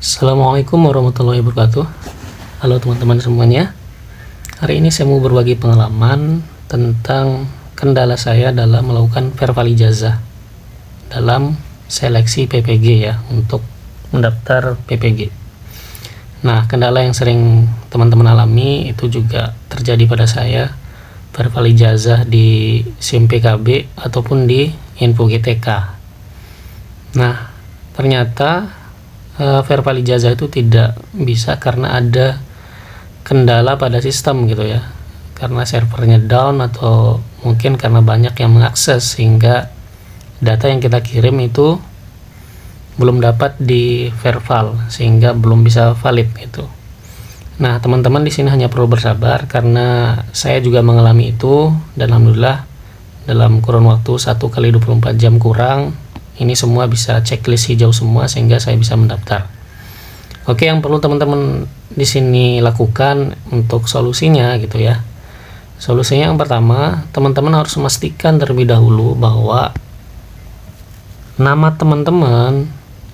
Assalamualaikum warahmatullahi wabarakatuh. Halo teman-teman semuanya. Hari ini saya mau berbagi pengalaman tentang kendala saya dalam melakukan verbal ijazah dalam seleksi PPG ya, untuk mendaftar PPG. Nah, kendala yang sering teman-teman alami itu juga terjadi pada saya, verbal ijazah di SIM PKB ataupun di Info GTK. Nah, ternyata verbal ijazah itu tidak bisa karena ada kendala pada sistem gitu ya, karena servernya down atau mungkin karena banyak yang mengakses sehingga data yang kita kirim itu belum dapat di verbal sehingga belum bisa valid gitu. Nah, teman-teman di sini hanya perlu bersabar karena saya juga mengalami itu, dan alhamdulillah dalam kurun waktu 1x24 jam kurang ini semua bisa checklist hijau semua sehingga saya bisa mendaftar. Oke, yang perlu teman-teman di sini lakukan untuk solusinya gitu ya. Solusinya yang pertama, teman-teman harus memastikan terlebih dahulu bahwa nama teman-teman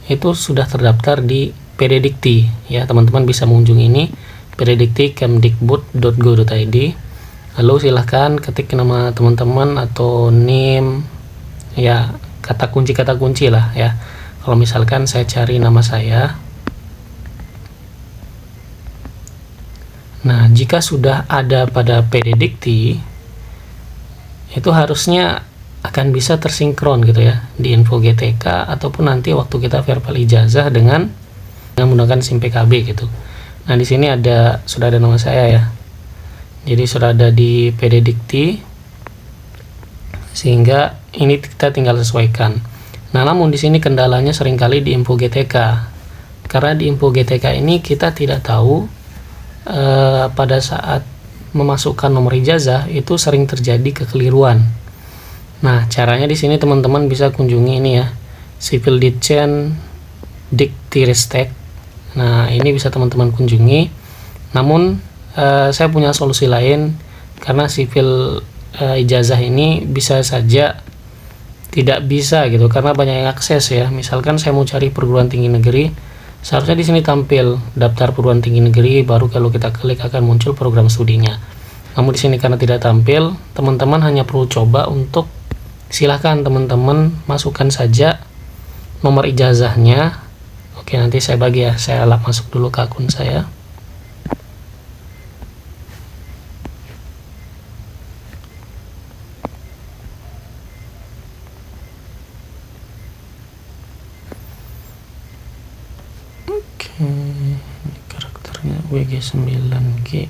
itu sudah terdaftar di PDDikti ya. Teman-teman bisa mengunjungi ini pddikti.kemdikbud.go.id. Lalu silahkan ketik nama teman-teman atau NIM ya, kata kunci lah ya. Kalau misalkan saya cari nama saya, nah jika sudah ada pada PDDikti itu harusnya akan bisa tersinkron gitu ya di Info GTK ataupun nanti waktu kita verbal ijazah dengan menggunakan SIM PKB gitu. Nah, di sini sudah ada nama saya ya. Jadi sudah ada di PDDikti, sehingga ini kita tinggal sesuaikan. Nah, namun di sini kendalanya seringkali di Info GTK. Karena di Info GTK ini kita tidak tahu pada saat memasukkan nomor ijazah itu sering terjadi kekeliruan. Nah, caranya di sini teman-teman bisa kunjungi ini ya, Sipil Ditjen Diktiristek. Nah, ini bisa teman-teman kunjungi. Namun saya punya solusi lain, karena sipil ijazah ini bisa saja tidak bisa gitu karena banyak yang akses ya. Misalkan saya mau cari perguruan tinggi negeri, seharusnya di sini tampil daftar perguruan tinggi negeri, baru kalau kita klik akan muncul program studinya. Namun di sini karena tidak tampil, teman-teman hanya perlu coba untuk silahkan teman-teman masukkan saja nomor ijazahnya. Oke, nanti saya bagi ya, saya masuk dulu ke akun saya. Ini karakternya WG9G.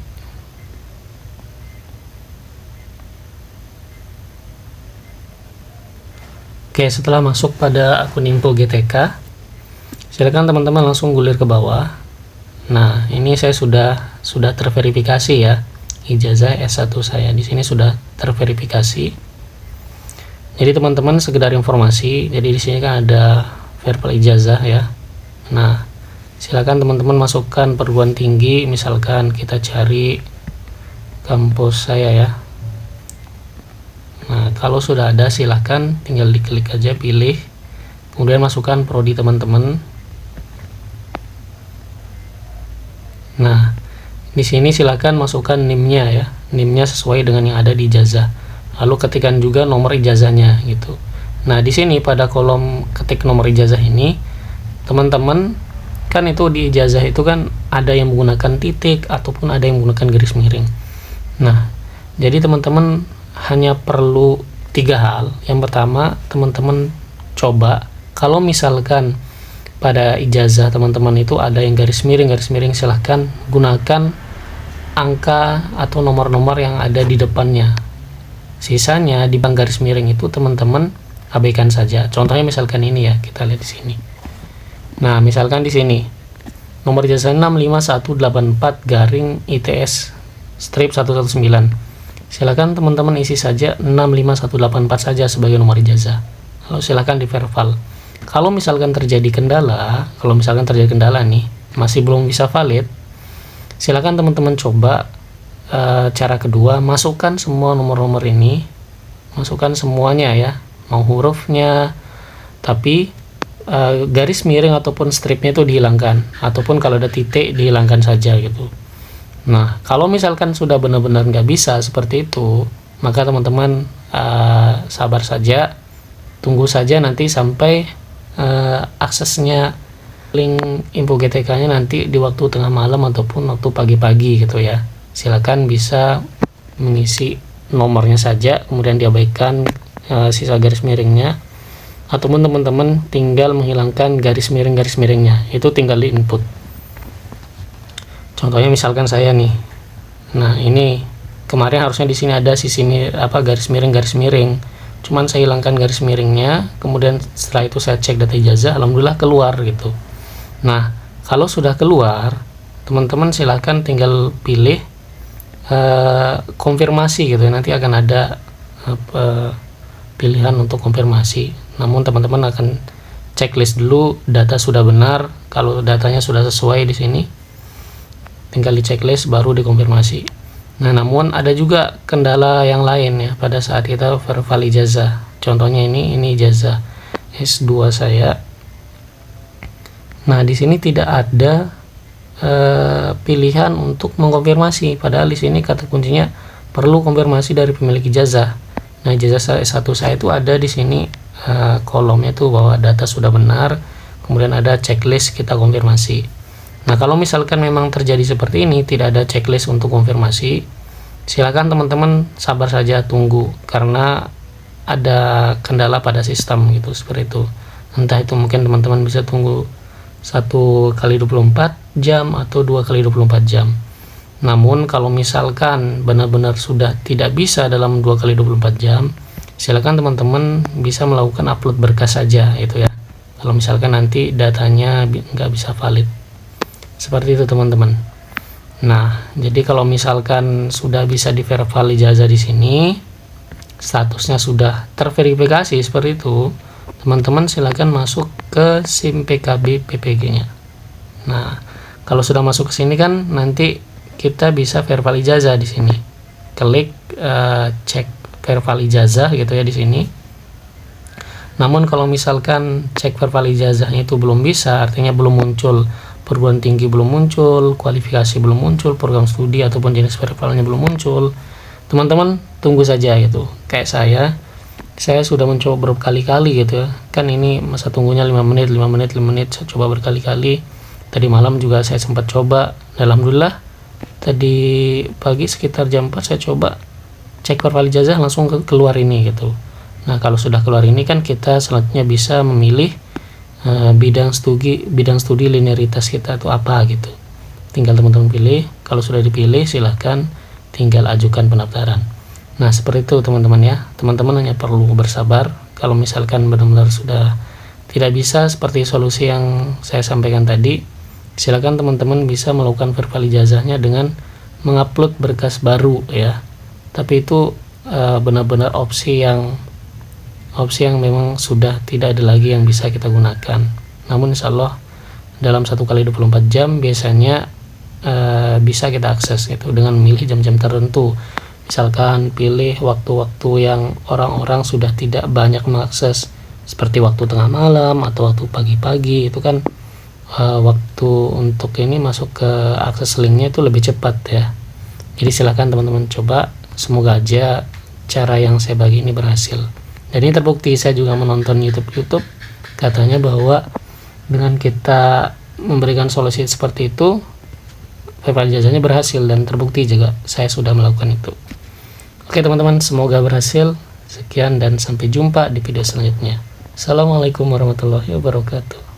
Oke, setelah masuk pada akun Info GTK, silakan teman-teman langsung gulir ke bawah. Nah, ini saya sudah terverifikasi ya, ijazah S1 saya di sini sudah terverifikasi. Jadi teman-teman sekedar informasi, jadi di sini kan ada verbal ijazah ya. Nah, silakan teman-teman masukkan perguruan tinggi, misalkan kita cari kampus saya ya. Nah, kalau sudah ada silahkan tinggal diklik aja, pilih, kemudian masukkan prodi teman-teman. Nah, di sini silahkan masukkan NIM-nya ya, NIM-nya sesuai dengan yang ada di ijazah. Lalu ketikkan juga nomor ijazahnya gitu. Nah, di sini pada kolom ketik nomor ijazah ini, teman-teman kan itu di ijazah itu kan ada yang menggunakan titik ataupun ada yang menggunakan garis miring. Nah, jadi teman-teman hanya perlu 3 hal. Yang pertama, teman-teman coba kalau misalkan pada ijazah teman-teman itu ada yang garis miring, silahkan gunakan angka atau nomor-nomor yang ada di depannya. Sisanya di bang garis miring itu teman-teman abaikan saja. Contohnya misalkan ini ya, kita lihat di sini. Nah, misalkan di sini nomor ijazah 65184 ITS 119. Silakan teman-teman isi saja 65184 saja sebagai nomor ijazah. Lalu silakan di verbal. Kalau misalkan terjadi kendala, nih masih belum bisa valid, silakan teman-teman coba cara kedua, masukkan semua nomor-nomor ini, masukkan semuanya ya, mau hurufnya, tapi garis miring ataupun stripnya itu dihilangkan, ataupun kalau ada titik dihilangkan saja gitu. Nah, kalau misalkan sudah benar-benar nggak bisa seperti itu, maka teman-teman sabar saja, tunggu saja nanti sampai aksesnya link info GTK-nya nanti di waktu tengah malam ataupun waktu pagi-pagi gitu ya. Silakan bisa mengisi nomornya saja, kemudian diabaikan sisa garis miringnya, ataupun teman-teman tinggal menghilangkan garis miringnya, itu tinggal di input. Contohnya misalkan saya nih, nah ini kemarin harusnya di sini ada sisi garis miring, cuman saya hilangkan garis miringnya, kemudian setelah itu saya cek data ijazah, alhamdulillah keluar gitu. Nah, kalau sudah keluar, teman-teman silahkan tinggal pilih konfirmasi gitu ya. Nanti akan ada pilihan untuk konfirmasi, namun teman-teman akan checklist dulu data sudah benar. Kalau datanya sudah sesuai di sini, tinggal di checklist baru dikonfirmasi. Nah, namun ada juga kendala yang lain ya pada saat kita verify ijazah. Contohnya ini ijazah S2 saya. Nah, di sini tidak ada pilihan untuk mengkonfirmasi, padahal di sini kata kuncinya perlu konfirmasi dari pemilik ijazah. Nah, ijazah S1 saya itu ada di sini kolomnya tuh bahwa data sudah benar, kemudian ada checklist kita konfirmasi. Nah, kalau misalkan memang terjadi seperti ini, tidak ada checklist untuk konfirmasi, silakan teman-teman sabar saja, tunggu, karena ada kendala pada sistem gitu, seperti itu. Entah itu mungkin teman-teman bisa tunggu 1 kali 24 jam atau 2 kali 24 jam. Namun kalau misalkan benar-benar sudah tidak bisa dalam 2 kali 24 jam, silakan teman-teman bisa melakukan upload berkas saja itu ya. Kalau misalkan nanti datanya nggak bisa valid. Seperti itu teman-teman. Nah, jadi kalau misalkan sudah bisa diverify ijazah di sini, statusnya sudah terverifikasi seperti itu, teman-teman silakan masuk ke SIM PKB PPG-nya. Nah, kalau sudah masuk ke sini kan nanti kita bisa verify ijazah di sini. Klik cek verify ijazah gitu ya di sini. Namun kalau misalkan cek verify ijazahnya itu belum bisa, artinya belum muncul perguruan tinggi, belum muncul kualifikasi, belum muncul program studi ataupun jenis verify-nya belum muncul, teman-teman tunggu saja gitu. Kayak saya sudah mencoba berkali-kali gitu ya. Kan ini masa tunggunya 5 menit, saya coba berkali-kali. Tadi malam juga saya sempat coba. Alhamdulillah tadi pagi sekitar jam 4 saya coba cek verify ijazah, langsung keluar ini gitu. Nah, kalau sudah keluar ini kan kita selanjutnya bisa memilih bidang studi linearitas kita itu apa gitu. Tinggal teman-teman pilih. Kalau sudah dipilih silahkan tinggal ajukan pendaftaran. Nah, seperti itu teman-teman ya. Teman-teman hanya perlu bersabar. Kalau misalkan benar-benar sudah tidak bisa seperti solusi yang saya sampaikan tadi, silakan teman-teman bisa melakukan verify ijazahnya dengan mengupload berkas baru ya. Tapi itu benar-benar opsi yang memang sudah tidak ada lagi yang bisa kita gunakan. Namun insya Allah dalam 1 kali 24 jam biasanya bisa kita akses itu dengan memilih jam-jam tertentu. Misalkan pilih waktu-waktu yang orang-orang sudah tidak banyak mengakses, seperti waktu tengah malam atau waktu pagi-pagi. Itu kan waktu untuk ini masuk ke akses linknya itu lebih cepat ya. Jadi silakan teman-teman coba, semoga aja cara yang saya bagi ini berhasil. Dan ini terbukti, saya juga menonton YouTube katanya bahwa dengan kita memberikan solusi seperti itu, verify ijazahnya berhasil, dan terbukti juga saya sudah melakukan itu. Oke teman-teman, semoga berhasil. Sekian dan sampai jumpa di video selanjutnya. Assalamualaikum warahmatullahi wabarakatuh.